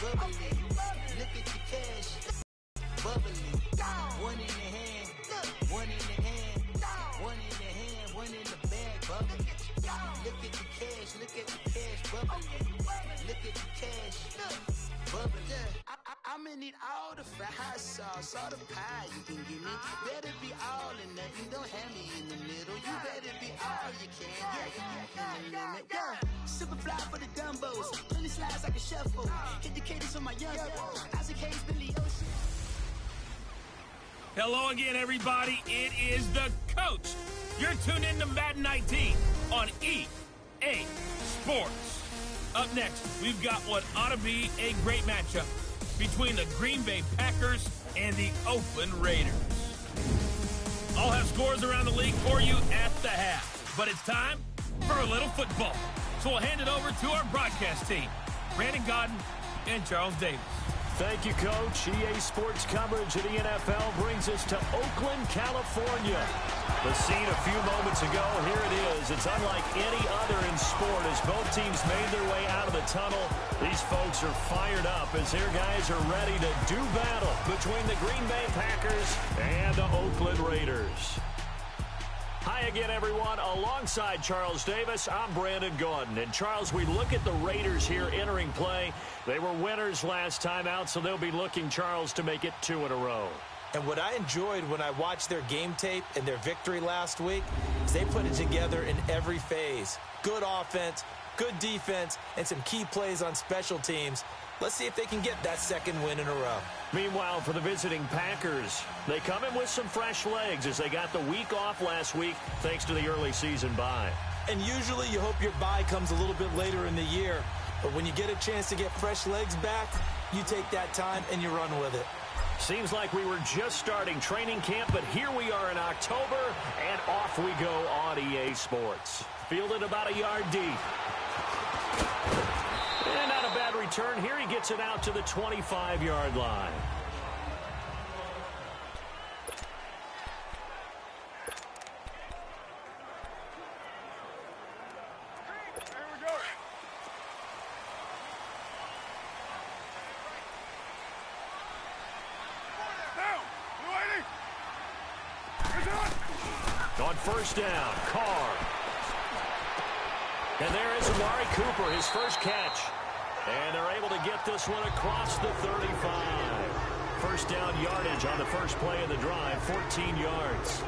bubbly. Look at the cash, bubbly. One in the hand, one in the hand, one in the hand, one in the bag, bubbly. Look at the cash, bubbly. Look at the cash, bubbly. I'ma need all the fried hot sauce, all the pie you can give me. Better be all in nothing, don't have me in the middle. You better be all you can, yeah. Super fly for the Dumbos, plenty slides like a shuffle. Hit the cadence on my young Isaac Hayes, Billy Ocean. Hello again, everybody. It is the coach. You're tuned in to M19 on EA Sports. Up next, we've got what ought to be a great matchup between the Green Bay Packers and the Oakland Raiders. I'll have scores around the league for you at the half, but it's time for a little football. So we'll hand it over to our broadcast team, Brandon Godden and Charles Davis. Thank you, Coach. EA Sports coverage of the NFL brings us to Oakland, California. The scene a few moments ago, here it is. It's unlike any other in sport as both teams made their way out of the tunnel. These folks are fired up as their guys are ready to do battle between the Green Bay Packers and the Oakland Raiders. Hi again, everyone. Alongside Charles Davis, I'm Brandon Gaudin. And, Charles, we look at the Raiders here entering play. They were winners last time out, so they'll be looking, Charles, to make it 2 in a row. And what I enjoyed when I watched their game tape and their victory last week is they put it together in every phase. Good offense, good defense, and some key plays on special teams. Let's see if they can get that second win in a row. Meanwhile, for the visiting Packers, they come in with some fresh legs as they got the week off last week thanks to the early season bye. And usually you hope your bye comes a little bit later in the year. But when you get a chance to get fresh legs back, you take that time and you run with it. Seems like we were just starting training camp, but here we are in October, and off we go on EA Sports. Fielded about a yard deep. And not a bad return here. He gets it out to the 25-yard line. On first down, Carr. And there is Amari Cooper, his first catch. And they're able to get this one across the 35. First down yardage on the first play of the drive, 14 yards.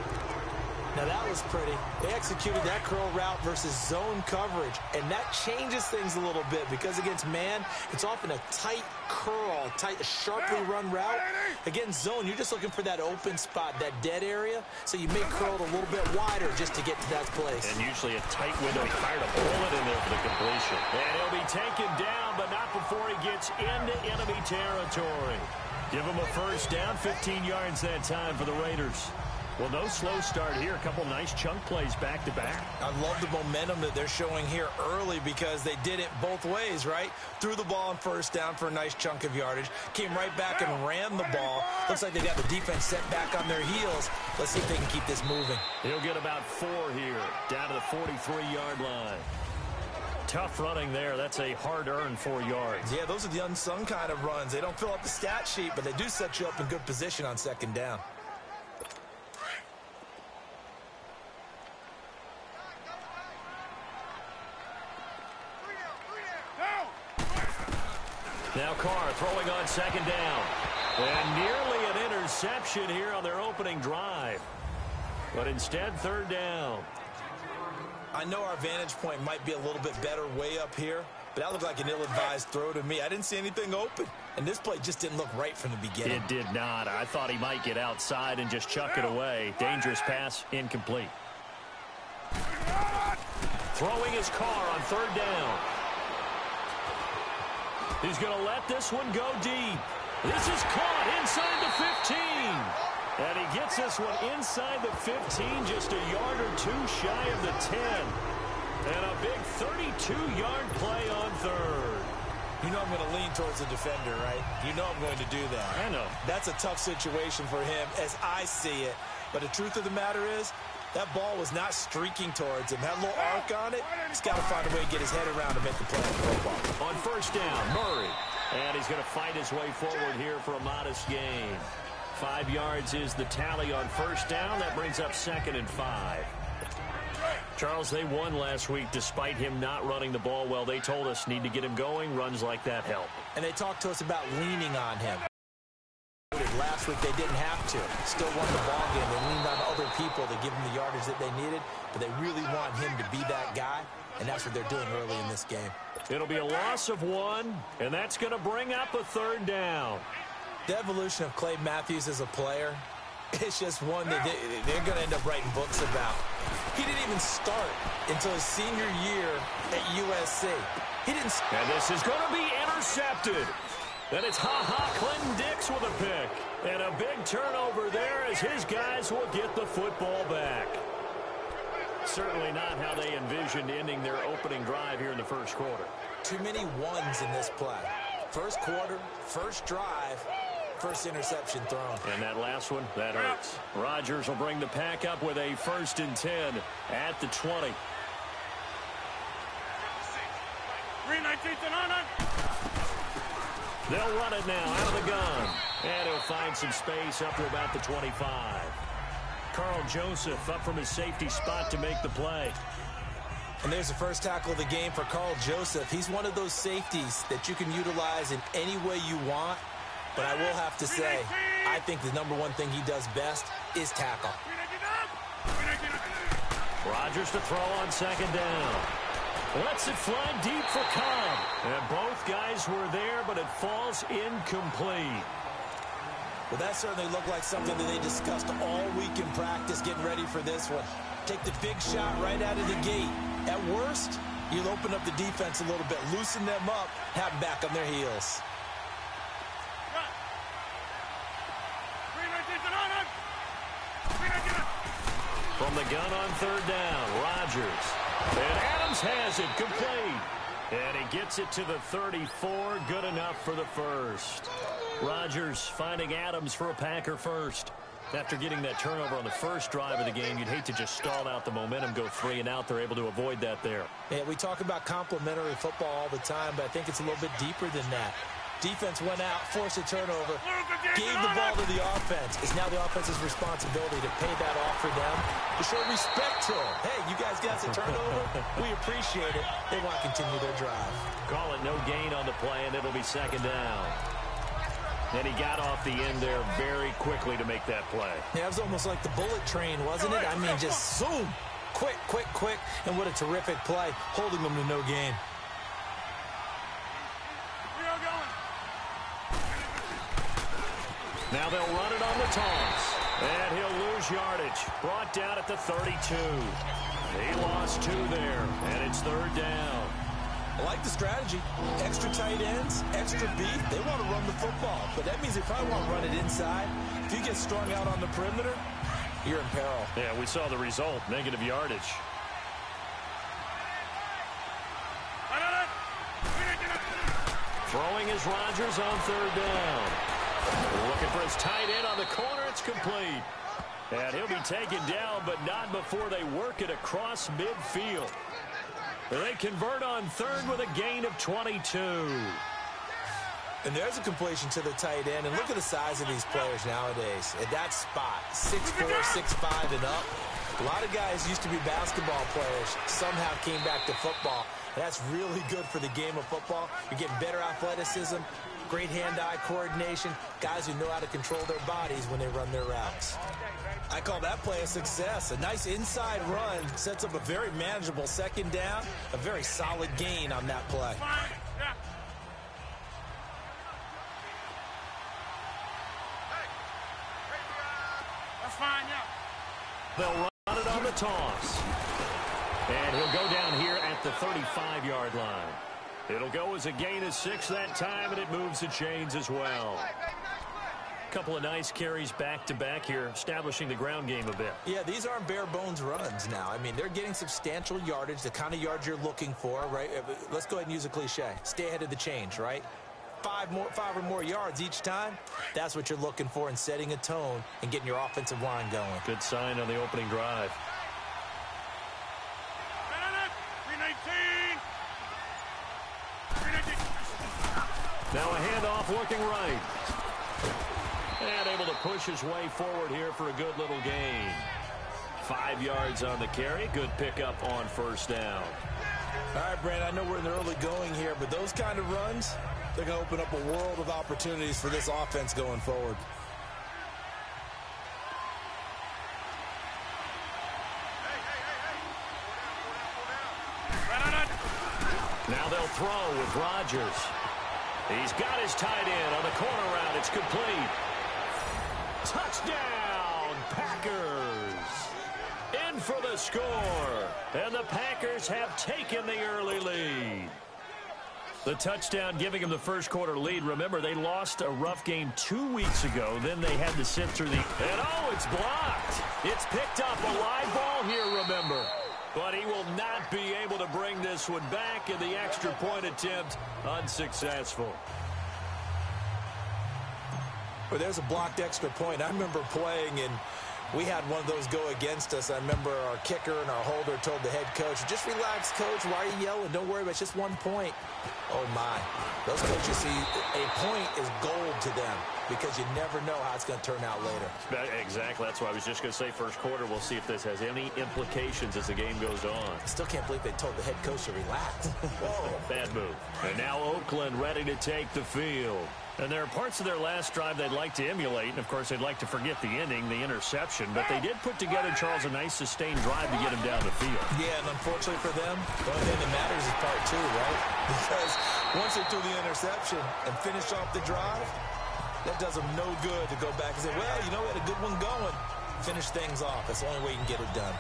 Now that was pretty. They executed that curl route versus zone coverage, and that changes things a little bit because against man, it's often a tight curl, sharply run route. Against zone, you're just looking for that open spot, that dead area, so you may curl it a little bit wider just to get to that place. And usually a tight window, fired a bullet in there for the completion. And he'll be taken down, but not before he gets into enemy territory. Give him a first down, 15 yards that time for the Raiders. Well, no slow start here. A couple nice chunk plays back-to-back. I love the momentum that they're showing here early because they did it both ways, right? Threw the ball on first down for a nice chunk of yardage. Came right back and ran the ball. Looks like they got the defense set back on their heels. Let's see if they can keep this moving. He'll get about 4 here, down to the 43-yard line. Tough running there. That's a hard-earned 4 yards. Yeah, those are the unsung kind of runs. They don't fill up the stat sheet, but they do set you up in good position on second down. Now Carr throwing on second down. And nearly an interception here on their opening drive. But instead, third down. I know our vantage point might be a little bit better way up here, but that looked like an ill-advised throw to me. I didn't see anything open, and this play just didn't look right from the beginning. It did not. I thought he might get outside and just chuck it away. Dangerous pass, incomplete. Throwing his Carr on third down. He's going to let this one go deep. This is caught inside the 15. And he gets this one inside the 15, just a yard or two shy of the 10. And a big 32-yard play on third. You know I'm going to lean towards the defender, right? You know I'm going to do that. I know. That's a tough situation for him as I see it. But the truth of the matter is, that ball was not streaking towards him. Had a little arc on it. He's got to find a way to get his head around to make the play on the football. On first down, Murray. And he's going to fight his way forward here for a modest gain. 5 yards is the tally on first down. That brings up 2nd and 5. Charles, they won last week despite him not running the ball well. They told us need to get him going. Runs like that help. And they talked to us about leaning on him. Last week they didn't have to. Still won the ball game. They leaned on other people to give them the yardage that they needed. But they really want him to be that guy. And that's what they're doing early in this game. It'll be a loss of 1. And that's going to bring up a 3rd down. The evolution of Clay Matthews as a player, it's just one that they're going to end up writing books about. He didn't even start until his senior year at USC. He didn't. And this is going to be intercepted. And it's Clinton Dix with a pick. And a big turnover there as his guys will get the football back. Certainly not how they envisioned ending their opening drive here in the first quarter. Too many ones in this play. First quarter, first drive, first interception thrown. And that last one, that hurts. Rodgers will bring the pack up with a 1st and 10 at the 20. 3-19 and on. They'll run it now out of the gun. And he'll find some space up to about the 25. Carl Joseph up from his safety spot to make the play. And there's the first tackle of the game for Carl Joseph. He's one of those safeties that you can utilize in any way you want. But I will have to say, I think the #1 thing he does best is tackle. Rodgers to throw on 2nd down. Lets it fly deep for Cobb. And both guys were there, but it falls incomplete. Well, that certainly looked like something that they discussed all week in practice getting ready for this one. Take the big shot right out of the gate. At worst, you'll open up the defense a little bit, loosen them up, have them back on their heels. From the gun on 3rd down, Rodgers. And Adams has it complete. And he gets it to the 34. Good enough for the first. Rodgers finding Adams for a Packer first. After getting that turnover on the first drive of the game, you'd hate to just stall out the momentum, go 3 and out. They're able to avoid that there. Yeah, we talk about complementary football all the time, but I think it's a little bit deeper than that. Defense went out, forced a turnover, gave the ball to the offense. It's now the offense's responsibility to pay that off for them, to show respect to them. Hey, you guys got a turnover? We appreciate it. They want to continue their drive. Call it no gain on the play, and it'll be 2nd down. And he got off the end there very quickly to make that play. Yeah, it was almost like the bullet train, wasn't it? I mean, just zoom. Quick, quick, quick. And what a terrific play, holding them to no gain. Now they'll run it on the toss. And he'll lose yardage. Brought down at the 32. He lost 2 there, and it's 3rd down. I like the strategy. Extra tight ends, extra beef. They want to run the football, but that means they probably want to run it inside. If you get strung out on the perimeter, you're in peril. Yeah, we saw the result, negative yardage. Throwing is Rodgers on 3rd down. Looking for his tight end on the corner. It's complete. And he'll be taken down, but not before they work it across midfield. They convert on 3rd with a gain of 22. And there's a completion to the tight end. And look at the size of these players nowadays. At that spot, 6'4", 6'5", and up. A lot of guys used to be basketball players. Somehow came back to football. And that's really good for the game of football. You're getting better athleticism, great hand-eye coordination, guys who know how to control their bodies when they run their routes. I call that play a success. A nice inside run sets up a very manageable 2nd down, a very solid gain on that play. That's fine, yeah. They'll run it on the toss. And he'll go down here at the 35-yard line. It'll go as a gain of 6 that time, and it moves the chains as well. Couple of nice carries back-to-back here, establishing the ground game a bit. Yeah, these aren't bare-bones runs now. I mean, they're getting substantial yardage, the kind of yards you're looking for, right? Let's go ahead and use a cliche. Stay ahead of the change, right? 5 or more yards each time. That's what you're looking for in setting a tone and getting your offensive line going. Good sign on the opening drive. 319. Now a handoff looking right. And able to push his way forward here for a good little gain. 5 yards on the carry. Good pickup on first down. All right, Brandon, I know we're in the early going here, but those kind of runs, they're going to open up a world of opportunities for this offense going forward. Now they'll throw with Rodgers. He's got his tight end on the corner route. It's complete. Touchdown, Packers. In for the score. And the Packers have taken the early lead. The touchdown giving them the first quarter lead. Remember, they lost a rough game 2 weeks ago. Then they had to sit through the... And oh, it's blocked. It's picked up. A live ball here, remember. But he will not be able to bring this one back, and the extra point attempt unsuccessful. Well, there's a blocked extra point. I remember playing, and we had one of those go against us. I remember our kicker and our holder told the head coach, just relax, coach. Why are you yelling? Don't worry about it. It's just 1 point. Oh, my. Those coaches see a point is gold to them because you never know how it's going to turn out later. Exactly. That's why I was just going to say first quarter. We'll see if this has any implications as the game goes on. I still can't believe they told the head coach to relax. Whoa. Bad move. And now Oakland ready to take the field. And there are parts of their last drive they'd like to emulate. And, of course, they'd like to forget the ending, the interception. But they did put together, Charles, a nice sustained drive to get him down the field. Yeah, and unfortunately for them, the only thing that matters is part 2, right? Because once they threw the interception and finished off the drive, that does them no good to go back and say, well, you know, we had a good one going. Finish things off. That's the only way you can get it done.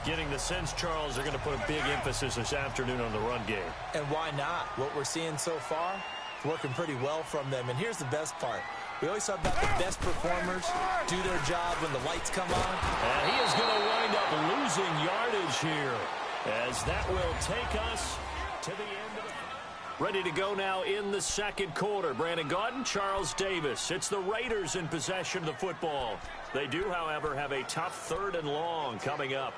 Getting the sense, Charles, they're going to put a big emphasis this afternoon on the run game. And why not? What we're seeing so far, it's working pretty well from them. And here's the best part. We always talk about the best performers do their job when the lights come on. And he is going to wind up losing yardage here, as that will take us to the end of the... Ready to go now in the second quarter. Brandon Gaudin, Charles Davis. It's the Raiders in possession of the football. They do, however, have a tough 3rd and long coming up.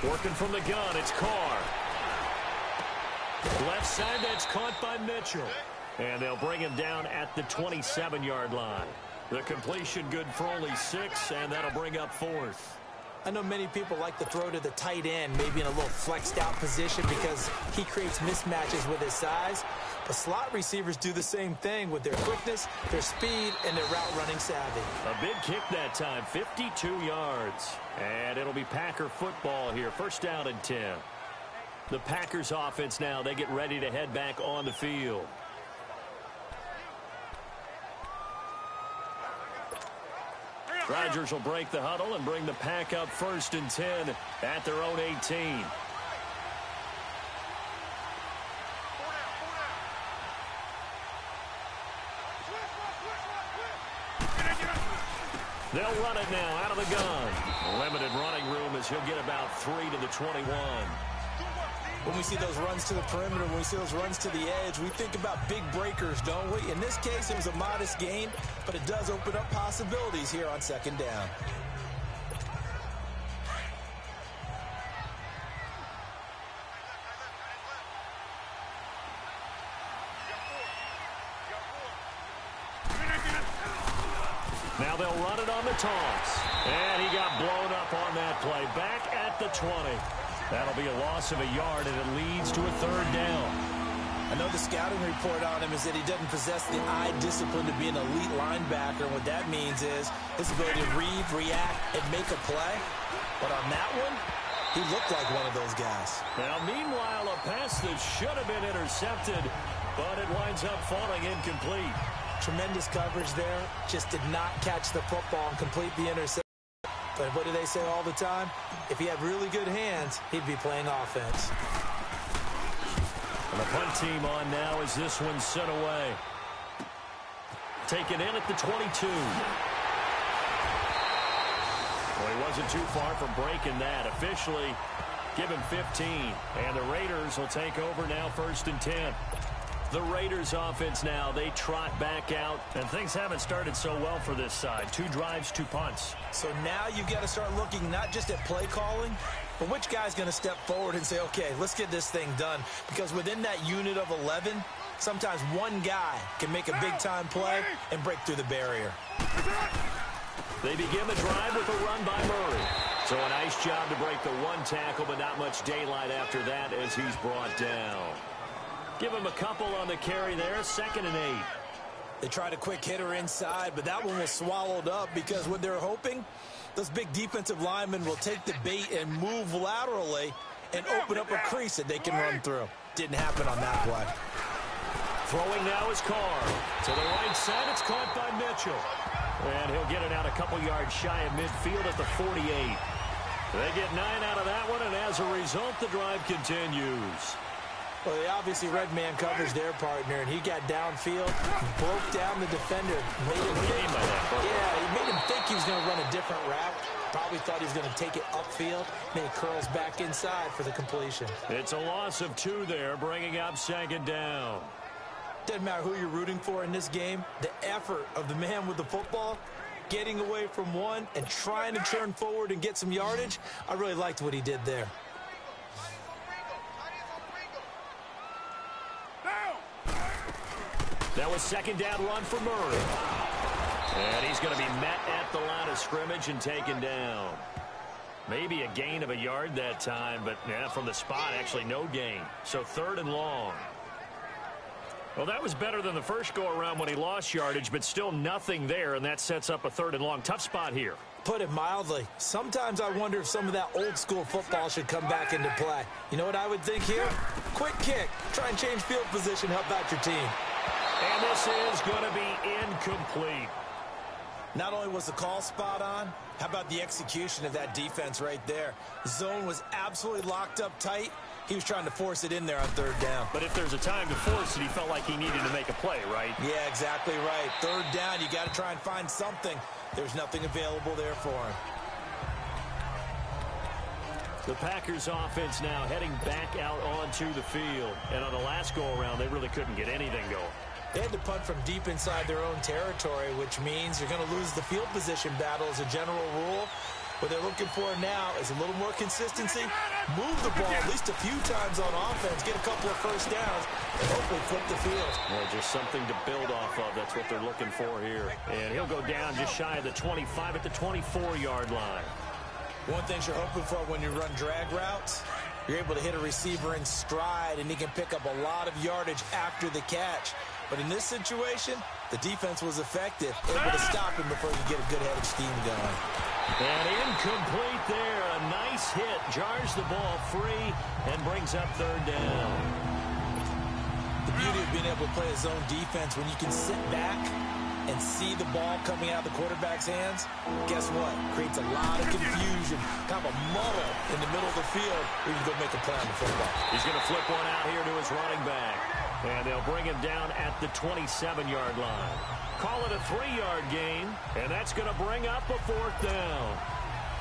Working from the gun, it's Carr. Left side, that's caught by Mitchell. And they'll bring him down at the 27-yard line. The completion good for only 6, and that'll bring up 4th. I know many people like to throw to the tight end, maybe in a little flexed out position because he creates mismatches with his size. But slot receivers do the same thing with their quickness, their speed, and their route running savvy. A big kick that time, 52 yards. And it'll be Packer football here, 1st down and 10. The Packers offense now, they get ready to head back on the field. Rodgers will break the huddle and bring the Pack up 1st and 10 at their own 18. They'll run it now out of the gun. Limited running room as he'll get about 3 to the 21. When we see those runs to the perimeter, when we see those runs to the edge, we think about big breakers, don't we? In this case, it was a modest gain, but it does open up possibilities here on 2nd down. Now they'll run it on the toss. And he got blown up on that play. Back at the 20. That'll be a loss of a yard, and it leads to a 3rd down. I know the scouting report on him is that he doesn't possess the eye discipline to be an elite linebacker. And what that means is his ability to read, react, and make a play. But on that one, he looked like one of those guys. Now, meanwhile, a pass that should have been intercepted, but it winds up falling incomplete. Tremendous coverage there. Just did not catch the football and complete the interception. But what do they say all the time? If he had really good hands, he'd be playing offense. And the punt team on now as this one's sent away. Taken in at the 22. Well, he wasn't too far from breaking that. Officially, give him 15. And the Raiders will take over now 1st and 10. The Raiders offense now, they trot back out. And things haven't started so well for this side. 2 drives, 2 punts. So now you've got to start looking not just at play calling, but which guy's going to step forward and say, okay, let's get this thing done. Because within that unit of 11, sometimes one guy can make a big-time play and break through the barrier. They begin the drive with a run by Murray. So a nice job to break the 1 tackle, but not much daylight after that as he's brought down. Give him a couple on the carry there, 2nd and 8. They tried a quick hitter inside, but that one was swallowed up because what they're hoping, those big defensive linemen will take the bait and move laterally and open up a crease that they can run through. Didn't happen on that play. Throwing now is Carr. To the right side, it's caught by Mitchell. And he'll get it out a couple yards shy of midfield at the 48. They get 9 out of that one, and as a result, the drive continues. Well, they obviously read man coverage their partner, and he got downfield, broke down the defender, made him think. He made him think he was going to run a different route. Probably thought he was going to take it upfield, and he curls back inside for the completion. It's a loss of 2 there, bringing up 2nd down. Doesn't matter who you're rooting for in this game. The effort of the man with the football, getting away from one and trying to turn forward and get some yardage, I really liked what he did there. That was 2nd down run for Murray. And he's going to be met at the line of scrimmage and taken down. Maybe a gain of a yard that time, but from the spot, actually no gain. So 3rd and long. Well, that was better than the first go-around when he lost yardage, but still nothing there, and that sets up a 3rd and long. Tough spot here. Put it mildly. Sometimes I wonder if some of that old-school football should come back into play. You know what I would think here? Quick kick. Try and change field position, help out your team. And this is going to be incomplete. Not only was the call spot on, how about the execution of that defense right there? The zone was absolutely locked up tight. He was trying to force it in there on 3rd down. But if there's a time to force it, he felt like he needed to make a play, right? Yeah, exactly right. 3rd down, you got to try and find something. There's nothing available there for him. The Packers offense now heading back out onto the field. And on the last go-around, they really couldn't get anything going. They had to punt from deep inside their own territory, which means you're going to lose the field position battle as a general rule. What they're looking for now is a little more consistency, move the ball at least a few times on offense, get a couple of 1st downs, and hopefully flip the field. Yeah, just something to build off of. That's what they're looking for here. And he'll go down just shy of the 25 at the 24-yard line. One thing you're hoping for when you run drag routes, you're able to hit a receiver in stride, and he can pick up a lot of yardage after the catch. But in this situation, the defense was effective, able to stop him before you get a good head of steam going. And incomplete there. A nice hit. Jars the ball free and brings up 3rd down. The beauty of being able to play a zone defense when you can sit back and see the ball coming out of the quarterback's hands, guess what? Creates a lot of confusion, kind of a muddle in the middle of the field where you can go make a play on the football. He's going to flip one out here to his running back. And they'll bring him down at the 27-yard line. Call it a 3-yard gain, and that's going to bring up a 4th down.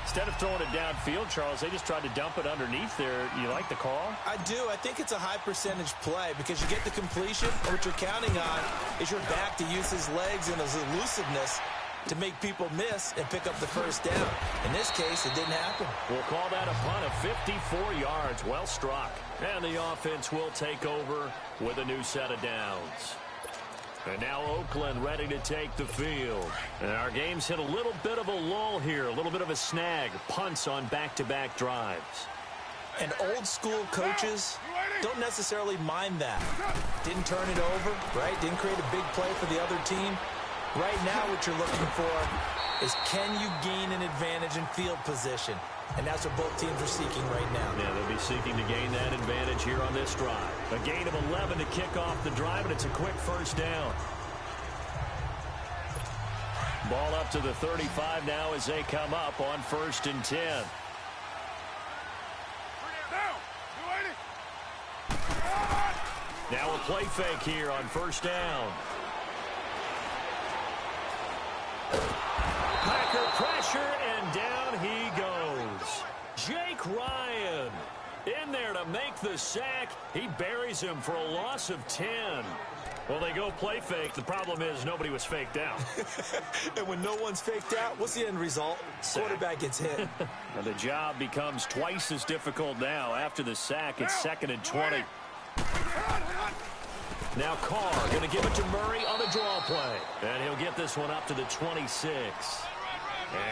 Instead of throwing it downfield, Charles, they just tried to dump it underneath there. You like the call? I do. I think it's a high-percentage play because you get the completion, and what you're counting on is your back to use his legs and his elusiveness to make people miss and pick up the 1st down. In this case, it didn't happen. We'll call that a punt of 54 yards. Well struck. And the offense will take over with a new set of downs. And now Oakland ready to take the field. And our game's hit a little bit of a lull here, a little bit of a snag. Punts on back-to-back drives. And old-school coaches don't necessarily mind that. Didn't turn it over, right? Didn't create a big play for the other team. Right now what you're looking for is can you gain an advantage in field position? And that's what both teams are seeking right now. Yeah, they'll be seeking to gain that advantage here on this drive. A gain of 11 to kick off the drive, and it's a quick 1st down. Ball up to the 35 now as they come up on 1st and 10. Now a play fake here on 1st down. Packer pressure, and down he goes. Jake Ryan. In there to make the sack. He buries him for a loss of 10. Well, they go play fake. The problem is nobody was faked out. And when no one's faked out, what's the end result? Sack. Quarterback gets hit. And the job becomes twice as difficult now. After the sack, it's 2nd and 20. Now Carr going to give it to Murray on a draw play. And he'll get this one up to the 26.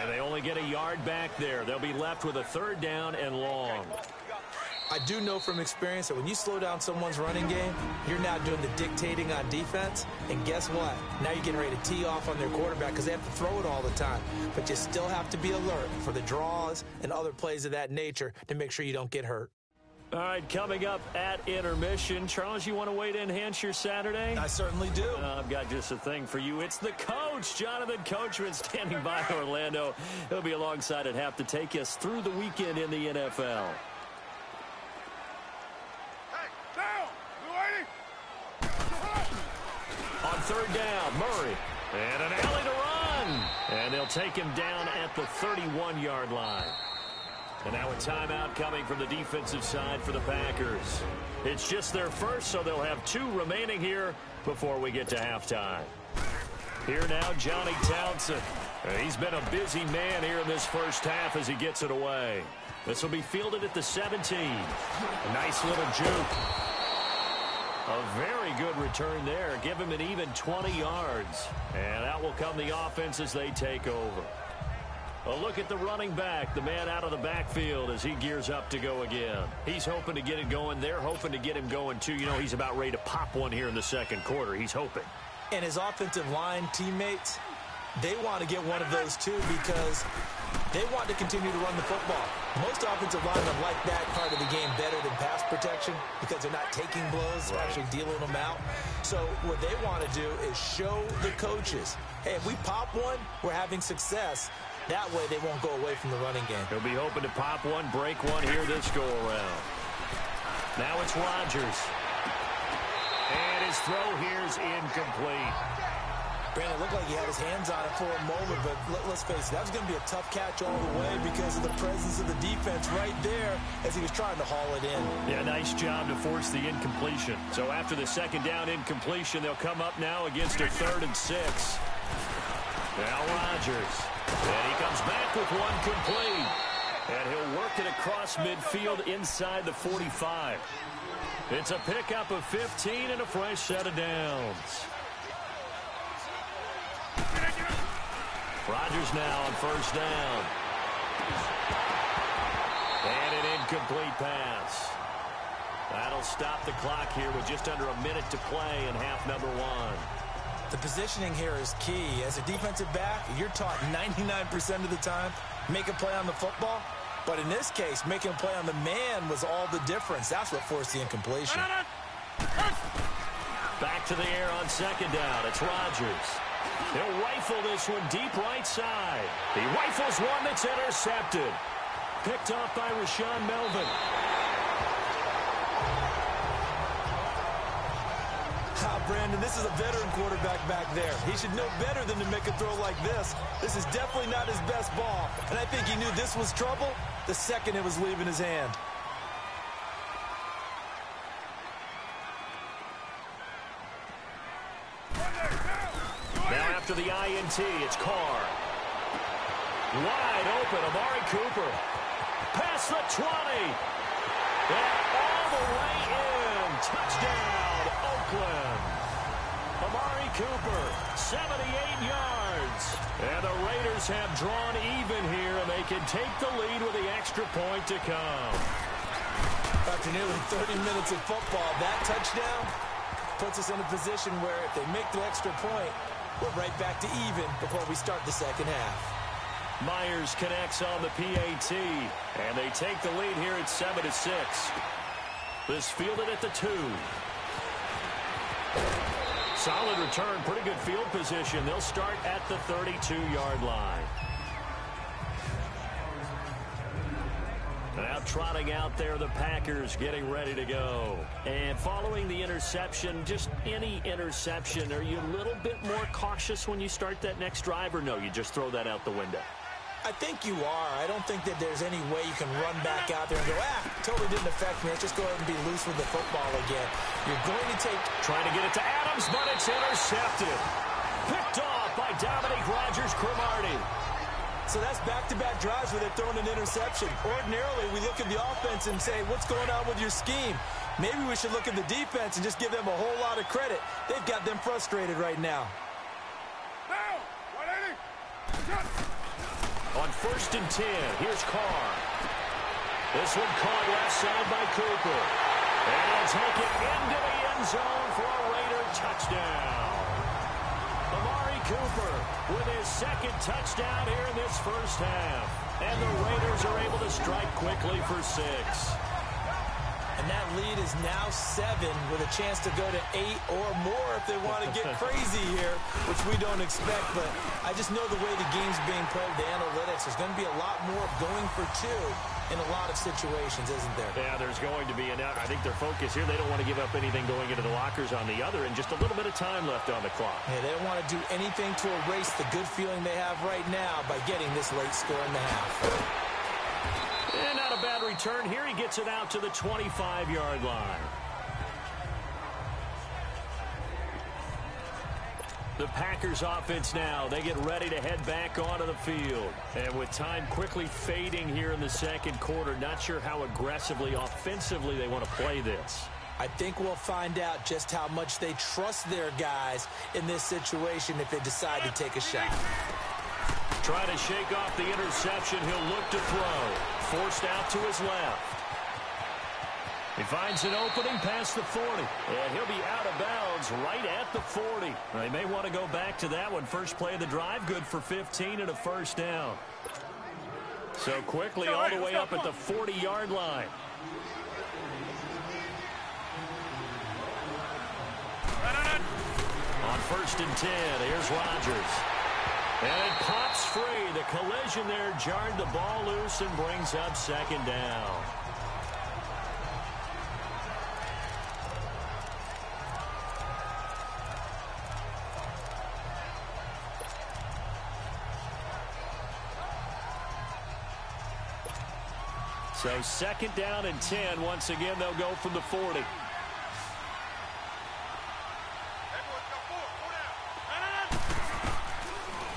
And they only get a yard back there. They'll be left with a 3rd down and long. I do know from experience that when you slow down someone's running game, you're now doing the dictating on defense. And guess what? Now you're getting ready to tee off on their quarterback because they have to throw it all the time. But you still have to be alert for the draws and other plays of that nature to make sure you don't get hurt. All right, coming up at intermission. Charles, you want a way to enhance your Saturday? I certainly do. I've got just a thing for you. It's the coach, Jonathan Coachman, standing by Orlando. He'll be alongside at half to take us through the weekend in the NFL. On 3rd down, Murray. And an alley to run. And they'll take him down at the 31-yard line. And now a timeout coming from the defensive side for the Packers. It's just their first, so they'll have 2 remaining here before we get to halftime. Here now, Johnny Townsend. He's been a busy man here in this first half as he gets it away. This will be fielded at the 17. A nice little juke. A very good return there. Give him an even 20 yards. And out will come the offense as they take over. A look at the running back, the man out of the backfield as he gears up to go again. He's hoping to get it going. They're hoping to get him going, too. You know, he's about ready to pop one here in the 2nd quarter. He's hoping. And his offensive line teammates, they want to get one of those, too, because they want to continue to run the football. Most offensive linemen like that part of the game better than pass protection because they're not taking blows, they're actually dealing them out. So what they want to do is show the coaches, hey, if we pop one, we're having success. That way they won't go away from the running game. He'll be hoping to pop one, break one here this go-around. Now it's Rodgers. And his throw here's incomplete. Brandon, it looked like he had his hands on it for a moment, but let's face it, that was going to be a tough catch all the way because of the presence of the defense right there as he was trying to haul it in. Yeah, nice job to force the incompletion. So after the 2nd down incompletion, they'll come up now against a 3rd and 6. Now Rodgers. And he comes back with one complete. And he'll work it across midfield inside the 45. It's a pickup of 15 and a fresh set of downs. Rodgers now on 1st down. And an incomplete pass. That'll stop the clock here with just under a minute to play in half number 1. The positioning here is key. As a defensive back, you're taught 99% of the time, make a play on the football. But in this case, making a play on the man was all the difference. That's what forced the incompletion. Back to the air on 2nd down. It's Rodgers. He'll rifle this one deep right side. He rifles one that's intercepted. Picked off by Rashaan Melvin. Brandon, this is a veteran quarterback back there. He should know better than to make a throw like this. This is definitely not his best ball. And I think he knew this was trouble the second it was leaving his hand. Now after the INT, it's Carr. Wide open, Amari Cooper. Past the 20. And all the way in. Touchdown, Oakland. Amari Cooper, 78 yards. And the Raiders have drawn even here, and they can take the lead with the extra point to come. After nearly 30 minutes of football, that touchdown puts us in a position where if they make the extra point, we're right back to even before we start the 2nd half. Myers connects on the PAT, and they take the lead here at 7-6. This fielded at the 2. Solid return, pretty good field position. They'll start at the 32-yard line. Now trotting out there, the Packers getting ready to go. And following the interception, just any interception, are you a little bit more cautious when you start that next drive, or no, you just throw that out the window? I think you are. I don't think that there's any way you can run back out there and go, totally didn't affect me. Let's just go ahead and be loose with the football again. You're going to take... Trying to get it to Adams, but it's intercepted. Picked off by Dominique Rodgers-Cromartie. So that's back-to-back drives where they're throwing an interception. Ordinarily, we look at the offense and say, what's going on with your scheme? Maybe we should look at the defense and just give them a whole lot of credit. They've got them frustrated right now. On 1st and 10, here's Carr. This one caught left side by Cooper. And he'll take it into the end zone for a Raider touchdown. Amari Cooper with his second touchdown here in this first half. And the Raiders are able to strike quickly for 6. And that lead is now 7 with a chance to go to 8 or more if they want to get crazy here, which we don't expect. But I just know the way the game's being played, the analytics, there's going to be a lot more going for 2 in a lot of situations, isn't there? Yeah, there's going to be. And I think their focus here, they don't want to give up anything going into the lockers on the other, and just a little bit of time left on the clock. Yeah, they don't want to do anything to erase the good feeling they have right now by getting this late score in the half. And not a bad return here. He gets it out to the 25-yard line. The Packers offense now, they get ready to head back onto the field. And with time quickly fading here in the second quarter, not sure how aggressively, offensively they want to play this. I think we'll find out just how much they trust their guys in this situation if they decide to take a shot. Trying to shake off the interception. He'll look to throw. Forced out to his left. He finds an opening past the 40. And he'll be out of bounds right at the 40. They may want to go back to that one. First play of the drive, good for 15 and a first down. So quickly all the way up at the 40-yard line. On 1st and 10, here's Rodgers. And it pops free. The collision there jarred the ball loose and brings up second down. So 2nd down and 10. Once again, they'll go from the 40.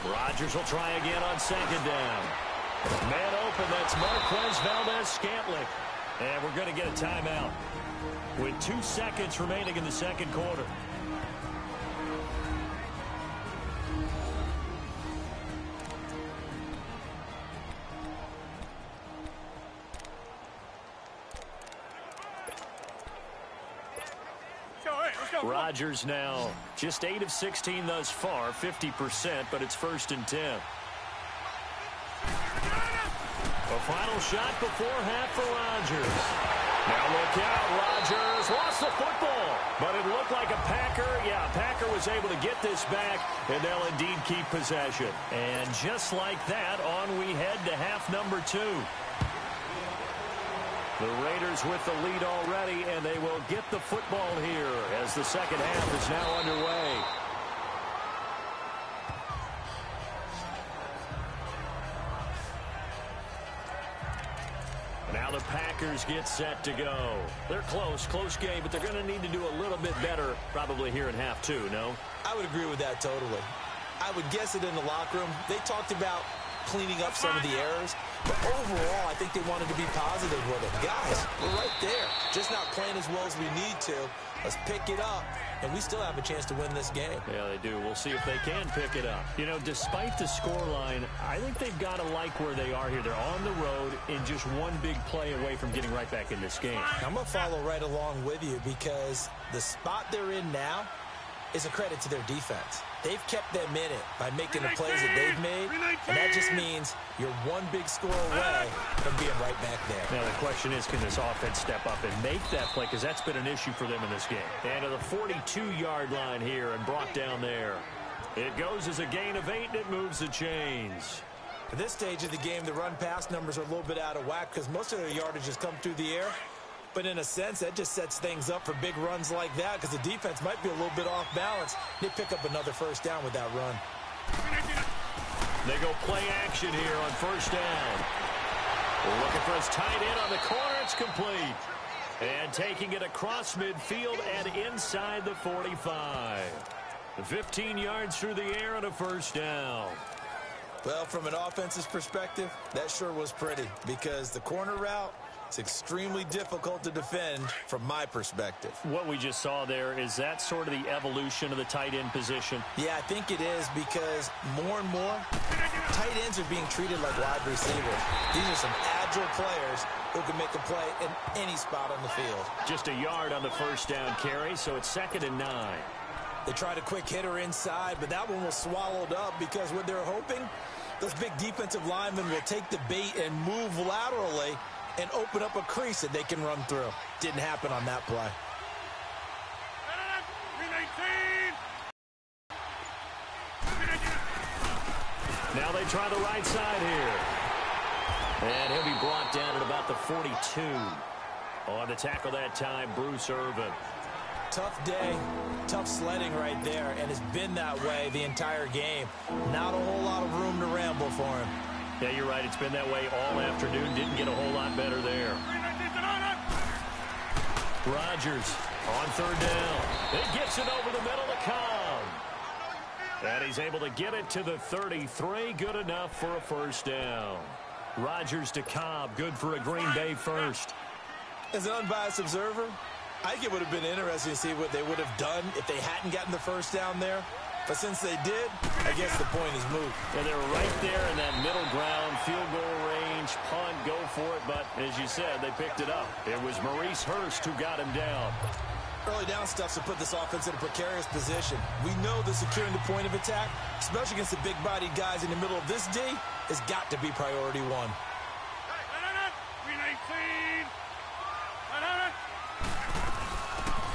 Rodgers will try again on 2nd down. Man open, that's Marquez Valdez-Scantling. And we're going to get a timeout with 2 seconds remaining in the second quarter. Rodgers now just 8 of 16 thus far, 50%, but it's 1st and 10. A final shot before half for Rodgers. Now look out, Rodgers lost the football, but it looked like a Packer. Yeah, Packer was able to get this back, and they'll indeed keep possession. And just like that, on we head to half number 2. The Raiders with the lead already, and they will get the football here as the second half is now underway. Now the Packers get set to go. They're close game, but they're going to need to do a little bit better probably here in half 2, no? I would agree with that totally. I would guess it in the locker room. They talked about cleaning up some of the errors. But overall, I think they wanted to be positive with it. Guys, we're right there. Just not playing as well as we need to. Let's pick it up. And we still have a chance to win this game. Yeah, they do. We'll see if they can pick it up. You know, despite the scoreline, I think they've got to like where they are here. They're on the road in just one big play away from getting right back in this game. I'm going to follow right along with you because the spot they're in now is a credit to their defense. They've kept them in it by making the plays that they've made, and that just means you're one big score away from being right back there. Now, the question is, can this offense step up and make that play? Because that's been an issue for them in this game. And to the 42-yard line here and brought down there. It goes as a gain of 8, and it moves the chains. At this stage of the game, the run-pass numbers are a little bit out of whack because most of their yardage has come through the air. But in a sense, that just sets things up for big runs like that because the defense might be a little bit off balance. They pick up another first down with that run. They go play action here on first down. We're looking for his tight end on the corner. It's complete. And taking it across midfield and inside the 45. 15 yards through the air and a first down. Well, from an offensive perspective, that sure was pretty because the corner route is extremely difficult to defend from my perspective. What we just saw there, is that sort of the evolution of the tight end position? Yeah, I think it is because more and more, tight ends are being treated like wide receivers. These are some agile players who can make a play in any spot on the field. Just a yard on the first down carry, so it's 2nd and 9. They tried a quick hitter inside, but that one was swallowed up because what they're hoping, those big defensive linemen will take the bait and move laterally and open up a crease that they can run through. Didn't happen on that play. Now they try the right side here. And he'll be brought down at about the 42. On the tackle that time, Bruce Irvin. Tough day, tough sledding right there, and it's been that way the entire game. Not a whole lot of room to ramble for him. Yeah, you're right. It's been that way all afternoon. Didn't get a whole lot better there. Rodgers on third down. It gets it over the middle to Cobb. And he's able to get it to the 33. Good enough for a first down. Rodgers to Cobb. Good for a Green Bay first. As an unbiased observer, I think it would have been interesting to see what they would have done if they hadn't gotten the first down there. But since they did, I guess the point is moot. And they're right there in that middle ground, field goal range, punt, go for it. But as you said, they picked it up. It was Maurice Hurst who got him down. Early down stuff to put this offense in a precarious position. We know that securing the point of attack, especially against the big-bodied guys in the middle of this D, has got to be priority one.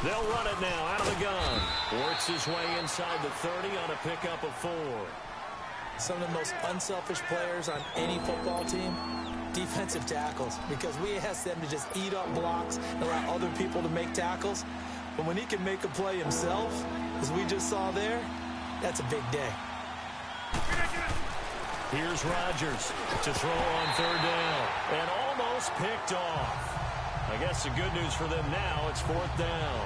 They'll run it now out of the gun. Works his way inside the 30 on a pickup of 4. Some of the most unselfish players on any football team, defensive tackles, because we ask them to just eat up blocks and allow other people to make tackles. But when he can make a play himself, as we just saw there, that's a big day. Here's Rodgers to throw on third down and almost picked off. I guess the good news for them now, it's 4th down.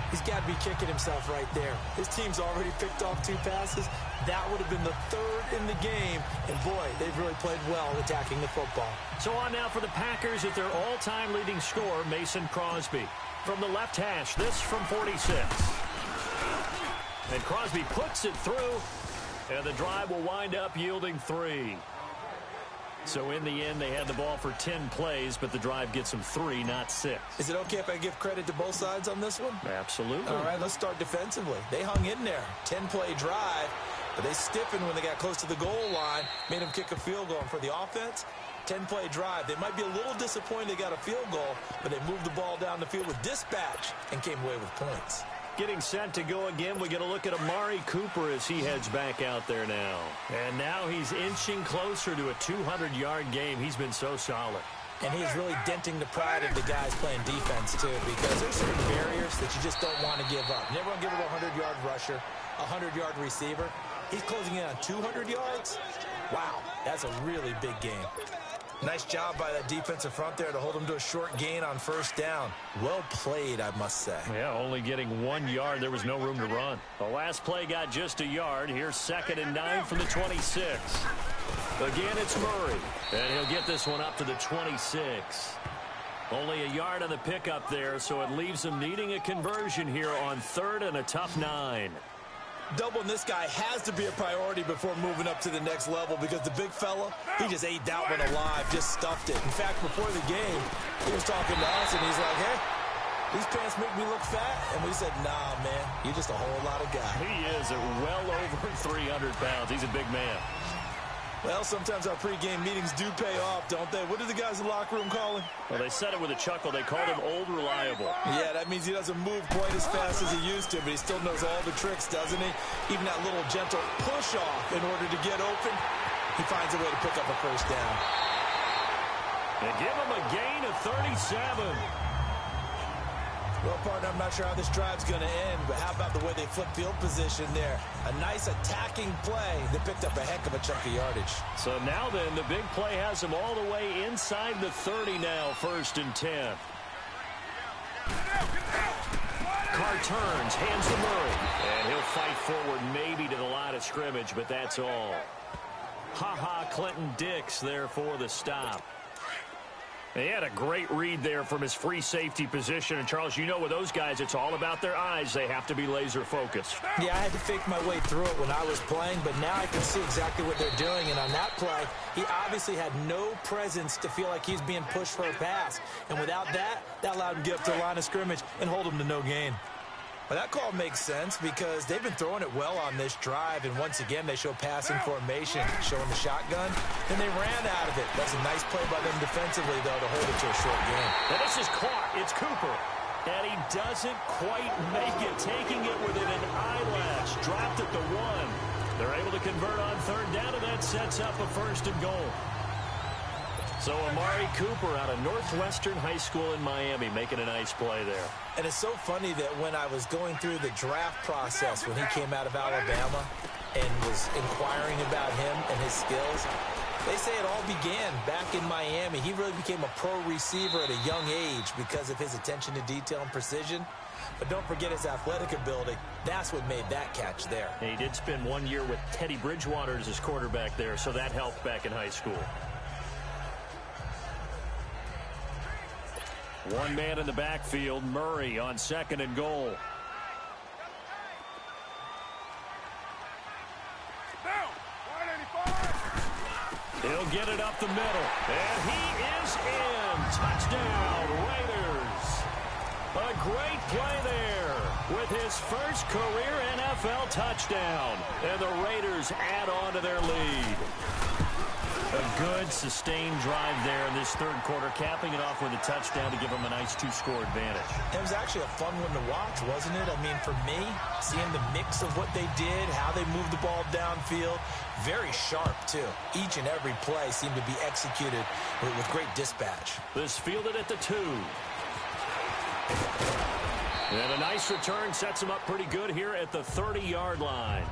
He's got to be kicking himself right there. His team's already picked off 2 passes. That would have been the 3rd in the game. And, boy, they've really played well attacking the football. So on now for the Packers at their all-time leading scorer, Mason Crosby. From the left hash, this from 46. And Crosby puts it through, and the drive will wind up yielding 3. So in the end, they had the ball for 10 plays, but the drive gets them 3, not 6. Is it okay if I give credit to both sides on this one? Absolutely. All right, let's start defensively. They hung in there. 10-play drive, but they stiffened when they got close to the goal line, made them kick a field goal. And for the offense, 10-play drive. They might be a little disappointed they got a field goal, but they moved the ball down the field with dispatch and came away with points. Getting set to go again. We get a look at Amari Cooper as he heads back out there now. And now he's inching closer to a 200-yard game. He's been so solid. And he's really denting the pride of the guys playing defense, too, because there's certain barriers that you just don't want to give up. Never want to give up a 100-yard rusher, a 100-yard receiver. He's closing in on 200 yards. Wow, that's a really big game. Nice job by that defensive front there to hold him to a short gain on first down. Well played, I must say. Yeah, only getting 1 yard. There was no room to run. The last play got just a yard. Here's 2nd and 9 from the 26. Again, it's Murray. And he'll get this one up to the 26. Only a yard on the pickup there, so it leaves them needing a conversion here on 3rd and a tough 9. Doubling this guy has to be a priority before moving up to the next level because the big fella, he just ate that one alive, just stuffed it. In fact, before the game, he was talking to us, and he's like, hey, these pants make me look fat. And we said, nah, man, you're just a whole lot of guy. He is well over 300 pounds. He's a big man. Well, sometimes our pregame meetings do pay off, don't they? What do the guys in the locker room call him? Well, they said it with a chuckle. They called him Old Reliable. Yeah, that means he doesn't move quite as fast as he used to, but he still knows all the tricks, doesn't he? Even that little gentle push-off in order to get open, he finds a way to pick up a first down. And give him a gain of 37. Well, partner, I'm not sure how this drive's going to end, but how about the way they flip field position there? A nice attacking play that picked up a heck of a chunk of yardage. So now then, the big play has them all the way inside the 30 now, 1st and 10. Carr turns, hands to Murray, and he'll fight forward maybe to the line of scrimmage, but that's all. Clinton Dix there for the stop. He had a great read there from his free safety position. And, Charles, you know with those guys, it's all about their eyes. They have to be laser focused. Yeah, I had to fake my way through it when I was playing, but now I can see exactly what they're doing. And on that play, he obviously had no presence to feel like he's being pushed for a pass. And without that, that allowed him to get up to the line of scrimmage and hold him to no gain. Well, that call makes sense because they've been throwing it well on this drive, and once again, they show passing formation, showing the shotgun, and they ran out of it. That's a nice play by them defensively, though, to hold it to a short game. And this is caught. It's Cooper. And he doesn't quite make it, taking it within an eyelash. Dropped at the 1. They're able to convert on 3rd down, and that sets up a 1st and goal. So Amari Cooper out of Northwestern High School in Miami making a nice play there. And it's so funny that when I was going through the draft process when he came out of Alabama and was inquiring about him and his skills, they say it all began back in Miami. He really became a pro receiver at a young age because of his attention to detail and precision. But don't forget his athletic ability. That's what made that catch there. And he did spend 1 year with Teddy Bridgewater as his quarterback there, so that helped back in high school. One man in the backfield, Murray on 2nd and goal. He'll get it up the middle, and he is in. Touchdown, Raiders. A great play there with his first career NFL touchdown, and the Raiders add on to their lead. A good, sustained drive there in this 3rd quarter, capping it off with a touchdown to give them a nice 2-score advantage. It was actually a fun one to watch, wasn't it? I mean, for me, seeing the mix of what they did, how they moved the ball downfield, very sharp, too. Each and every play seemed to be executed with great dispatch. This fielded at the 2. And a nice return sets them up pretty good here at the 30-yard line.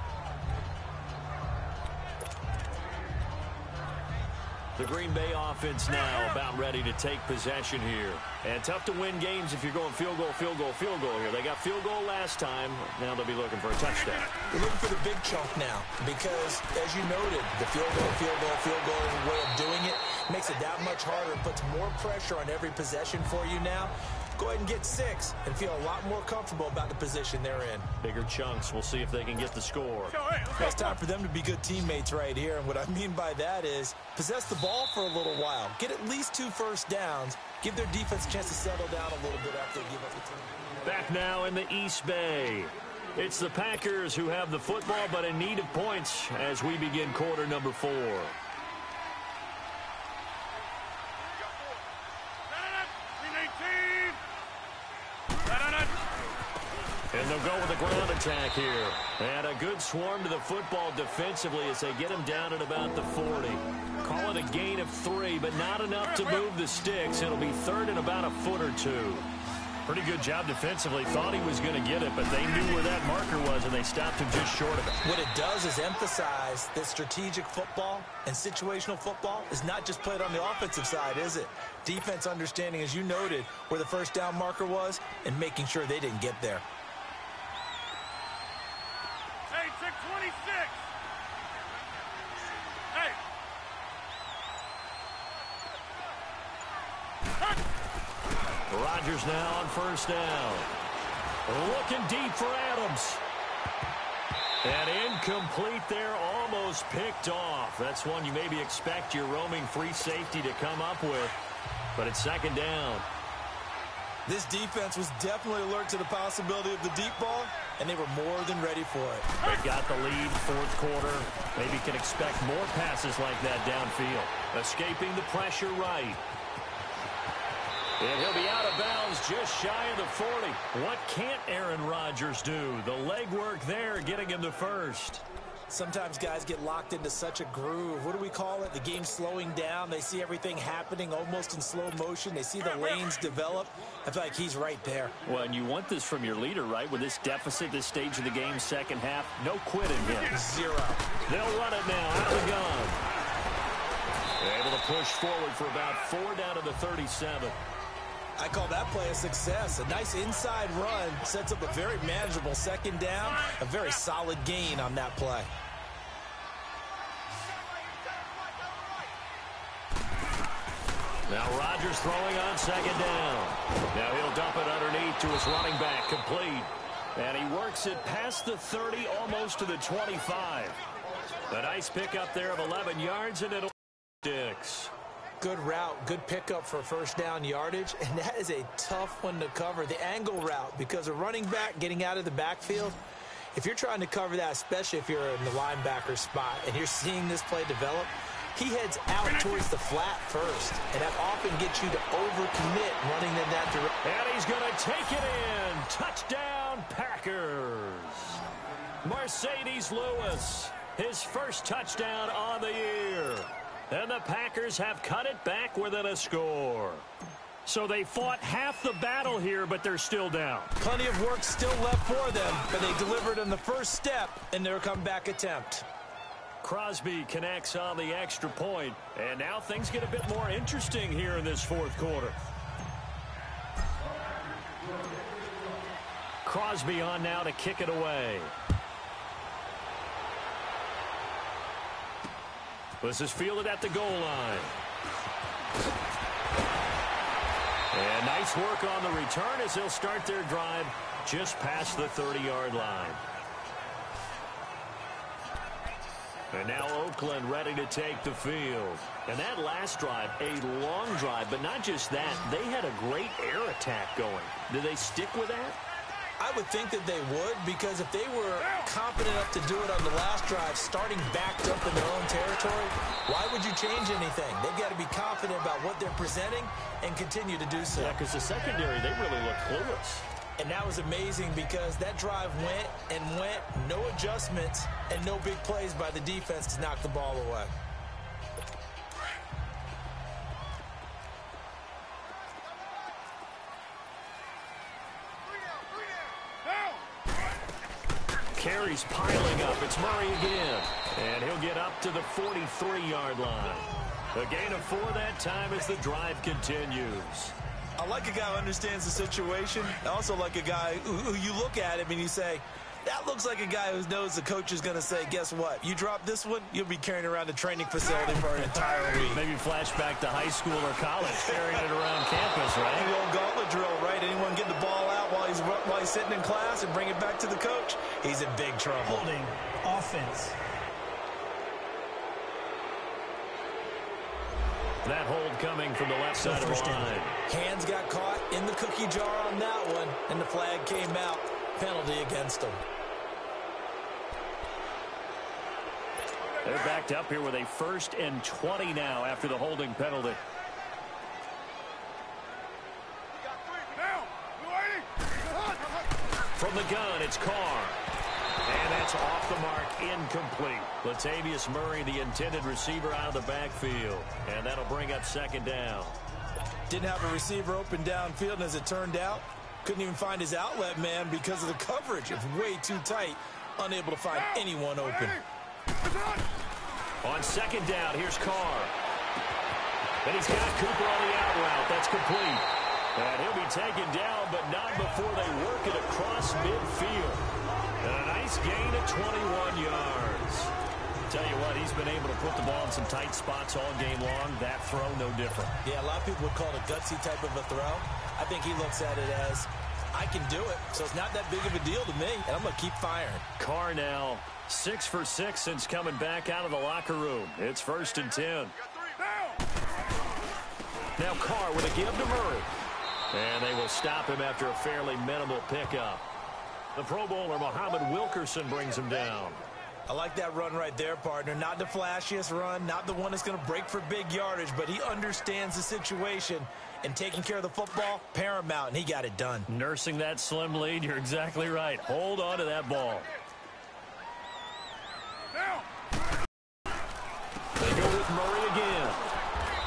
The Green Bay offense now about ready to take possession here. And tough to win games if you're going field goal here. They got field goal last time. Now they'll be looking for a touchdown. They're looking for the big chunk now because, as you noted, the field goal way of doing it makes it that much harder and puts more pressure on every possession for you now. Go ahead and get 6 and feel a lot more comfortable about the position they're in. Bigger chunks. We'll see if they can get the score. It's time for them to be good teammates right here. And what I mean by that is possess the ball for a little while. Get at least 2 first downs. Give their defense a chance to settle down a little bit after they give up the team. Back now in the East Bay. It's the Packers who have the football but in need of points as we begin quarter number 4. And they'll go with a ground attack here. And a good swarm to the football defensively as they get him down at about the 40. Call it a gain of 3, but not enough to move the sticks. It'll be 3rd and about a foot or 2. Pretty good job defensively. Thought he was going to get it, but they knew where that marker was, and they stopped him just short of it. What it does is emphasize that strategic football and situational football is not just played on the offensive side, is it? Defense understanding, as you noted, where the first down marker was and making sure they didn't get there. Hey, 626. Hey. Rodgers now on first down. Looking deep for Adams. And incomplete there, almost picked off. That's one you maybe expect your roaming free safety to come up with. But it's 2nd down. This defense was definitely alert to the possibility of the deep ball, and they were more than ready for it. They got the lead, 4th quarter. Maybe can expect more passes like that downfield. Escaping the pressure right. And he'll be out of bounds just shy of the 40. What can't Aaron Rodgers do? The legwork there getting him to first. Sometimes guys get locked into such a groove. What do we call it? The game's slowing down. They see everything happening almost in slow motion. They see the lanes develop. I feel like he's right there. Well, and you want this from your leader, right? With this deficit, this stage of the game, second half, no quitting him. Zero. They'll run it now out of the gun. Able to push forward for about 4 down to the 37. I call that play a success. A nice inside run sets up a very manageable second down. A very solid gain on that play. Now Rodgers throwing on second down. Now he'll dump it underneath to his running back, complete. And he works it past the 30, almost to the 25. A nice pickup there of 11 yards, and it'll sticks. Good route, good pickup for first down yardage, and that is a tough one to cover. The angle route, because a running back getting out of the backfield, if you're trying to cover that, especially if you're in the linebacker spot and you're seeing this play develop, he heads out towards the flat first, and that often gets you to overcommit running in that direction. And he's going to take it in. Touchdown, Packers. Mercedes Lewis, his first touchdown on the year. And the Packers have cut it back within a score. So they fought half the battle here, but they're still down. Plenty of work still left for them, but they delivered on the first step in their comeback attempt. Crosby connects on the extra point, and now things get a bit more interesting here in this fourth quarter. Crosby on now to kick it away. This is fielded at the goal line. And nice work on the return as they'll start their drive just past the 30-yard line. And now Oakland ready to take the field. And that last drive, a long drive, but not just that. They had a great air attack going. Did they stick with that? I would think that they would, because if they were confident enough to do it on the last drive, starting backed up in their own territory, why would you change anything? They've got to be confident about what they're presenting and continue to do so. Yeah, because the secondary, they really looked clueless. And that was amazing because that drive went and went, no adjustments, and no big plays by the defense to knock the ball away. Carries piling up. It's Murray again. And he'll get up to the 43-yard line. A gain of 4 that time as the drive continues. I like a guy who understands the situation. I also like a guy who you look at him and you say, that looks like a guy who knows the coach is going to say, guess what? You drop this one, you'll be carrying around the training facility for an entire week. Maybe flashback to high school or college, carrying it around campus, right? The old gauntlet drill, right? Anyone get the ball out while he's sitting in class and bring it back to the coach? He's in big trouble. Holding offense. That hold coming from the left side of the line. Hands got caught in the cookie jar on that one, and the flag came out. Penalty against him. They're backed up here with a 1st and 20 now after the holding penalty. From the gun, it's Carr. And that's off the mark, incomplete. Latavius Murray, the intended receiver, out of the backfield. And that'll bring up 2nd down. Didn't have a receiver open downfield, and as it turned out, couldn't even find his outlet man because of the coverage. It's way too tight. Unable to find anyone open. On 2nd down, here's Carr. And he's got Cooper on the out route. That's complete. And he'll be taken down, but not before they work it across midfield. And a nice gain of 21 yards. Tell you what, he's been able to put the ball in some tight spots all game long. That throw, no different. Yeah, a lot of people would call it a gutsy type of a throw. I think he looks at it as, I can do it, so it's not that big of a deal to me, and I'm going to keep firing. Carr now 6 for 6 since coming back out of the locker room. It's 1st and 10. Now Carr with a give to Murray. And they will stop him after a fairly minimal pickup. The Pro Bowler, Muhammad Wilkerson, brings him down. I like that run right there, partner. Not the flashiest run, not the one that's going to break for big yardage, but he understands the situation, and taking care of the football, paramount, and he got it done. Nursing that slim lead, you're exactly right. Hold on to that ball. They go with Murray again.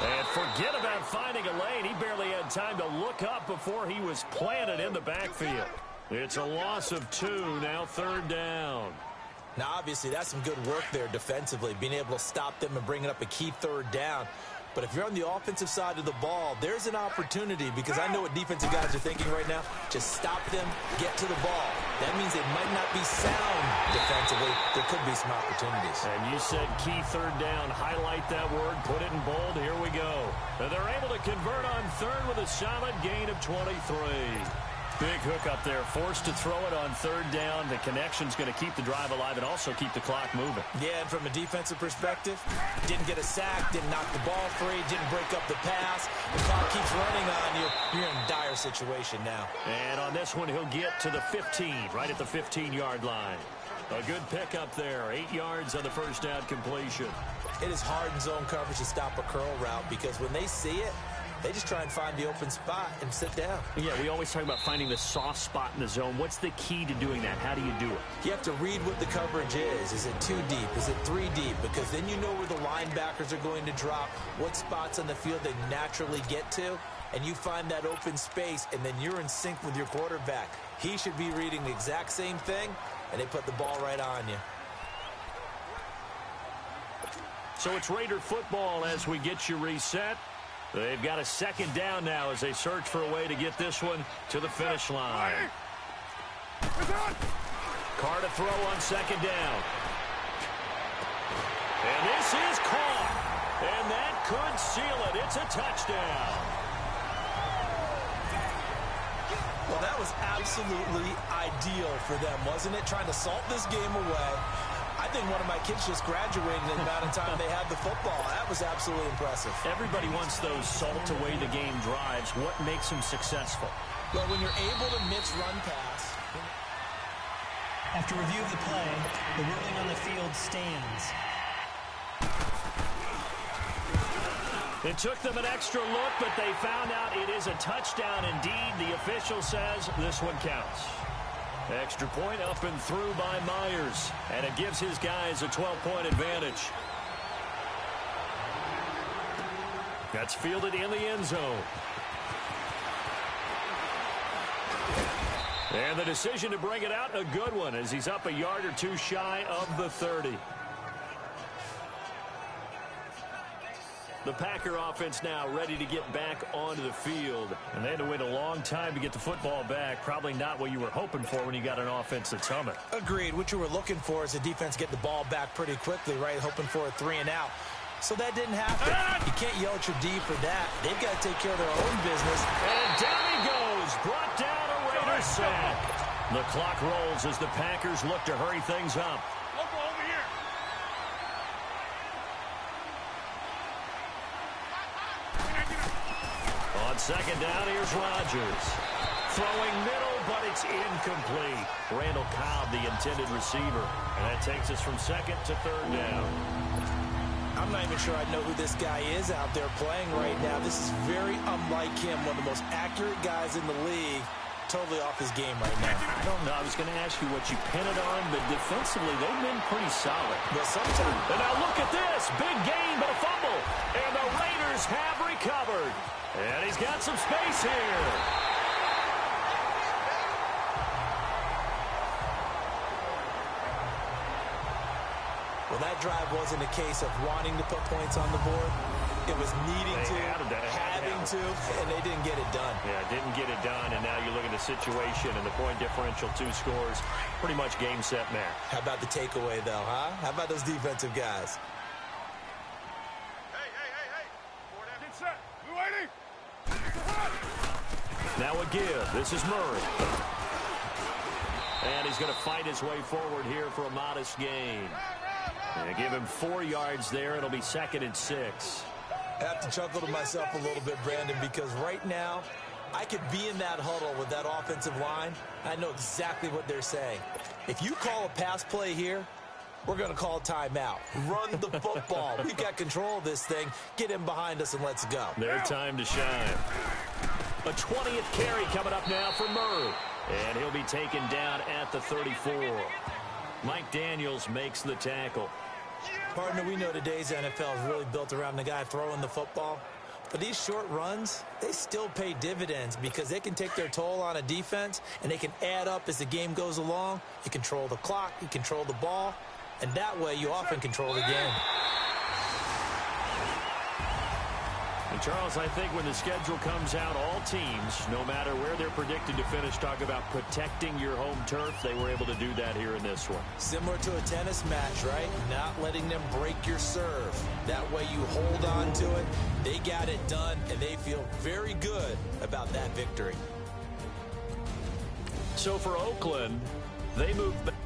And forget about finding a lane. He barely had time to look up before he was planted in the backfield. It's a loss of 2, now 3rd down. Now, obviously, that's some good work there defensively, being able to stop them and bringing up a key 3rd down. But if you're on the offensive side of the ball, there's an opportunity, because I know what defensive guys are thinking right now. Just stop them, get to the ball. That means they might not be sound defensively. There could be some opportunities. And you said key 3rd down. Highlight that word. Put it in bold. Here we go. And they're able to convert on 3rd with a solid gain of 23. Big hook up there. Forced to throw it on 3rd down. The connection's going to keep the drive alive and also keep the clock moving. Yeah, and from a defensive perspective, didn't get a sack, didn't knock the ball free, didn't break up the pass. The clock keeps running on you. You're in a dire situation now. And on this one, he'll get to the 15, right at the 15-yard line. A good pickup there. 8 yards on the first down completion. It is hard in zone coverage to stop a curl route, because when they see it, they just try and find the open spot and sit down. Yeah, we always talk about finding the soft spot in the zone. What's the key to doing that? How do you do it? You have to read what the coverage is. Is it 2 deep? Is it 3 deep? Because then you know where the linebackers are going to drop, what spots on the field they naturally get to, and you find that open space, and then you're in sync with your quarterback. He should be reading the exact same thing, and they put the ball right on you. So it's Raider football as we get you reset. They've got a 2nd down now as they search for a way to get this one to the finish line. Carr to throw on 2nd down. And this is caught. And that could seal it. It's a touchdown. Well, that was absolutely ideal for them, wasn't it? Trying to salt this game away. I think one of my kids just graduated in the amount of time they had the football. That was absolutely impressive. Everybody wants those salt-away-the-game drives. What makes them successful? Well, when you're able to mix run pass. After review of the play, the ruling on the field stands. It took them an extra look, but they found out it is a touchdown indeed. The official says this one counts. Extra point up and through by Myers, and it gives his guys a 12-point advantage. That's fielded in the end zone. And the decision to bring it out, a good one, as he's up a yard or 2 shy of the 30. The Packer offense now ready to get back onto the field. And they had to wait a long time to get the football back. Probably not what you were hoping for when you got an offense that's humming. Agreed. What you were looking for is the defense get the ball back pretty quickly, right? Hoping for a 3 and out. So that didn't happen. You can't yell at your D for that. They've got to take care of their own business. And down he goes. Brought down a Raider sack. The clock rolls as the Packers look to hurry things up. On 2nd down, here's Rodgers. Throwing middle, but it's incomplete. Randall Cobb, the intended receiver. And that takes us from 2nd to 3rd down. I'm not even sure I know who this guy is out there playing right now. This is very unlike him, one of the most accurate guys in the league. Totally off his game right now. I don't know. I was going to ask you what you pin it on, but defensively, they've been pretty solid. But sometimes. And now look at this. Big gain, but a fumble. And the Raiders have recovered. And he's got some space here. Well, that drive wasn't a case of wanting to put points on the board. It was needing to, having to, and they didn't get it done. Yeah, didn't get it done, and now you look at the situation and the point differential, 2 scores, pretty much game, set, match. How about the takeaway, though, huh? How about those defensive guys? Hey. Get set. We waiting. Now a give. This is Murray. And he's going to fight his way forward here for a modest gain. And give him 4 yards there. It'll be 2nd and 6. I have to chuckle to myself a little bit, Brandon, because right now I could be in that huddle with that offensive line. I know exactly what they're saying. If you call a pass play here, we're going to call a timeout. Run the football. We've got control of this thing. Get in behind us and let's go. Their time to shine. A 20th carry coming up now for Murray. And he'll be taken down at the 34. Mike Daniels makes the tackle. Partner, we know today's NFL is really built around the guy throwing the football. But these short runs, they still pay dividends because they can take their toll on a defense, and they can add up as the game goes along. You control the clock, you control the ball, and that way you often control the game. And Charles, I think when the schedule comes out, all teams, no matter where they're predicted to finish, talk about protecting your home turf. They were able to do that here in this one. Similar to a tennis match, right? Not letting them break your serve. That way you hold on to it. They got it done, and they feel very good about that victory. So for Oakland, they move back.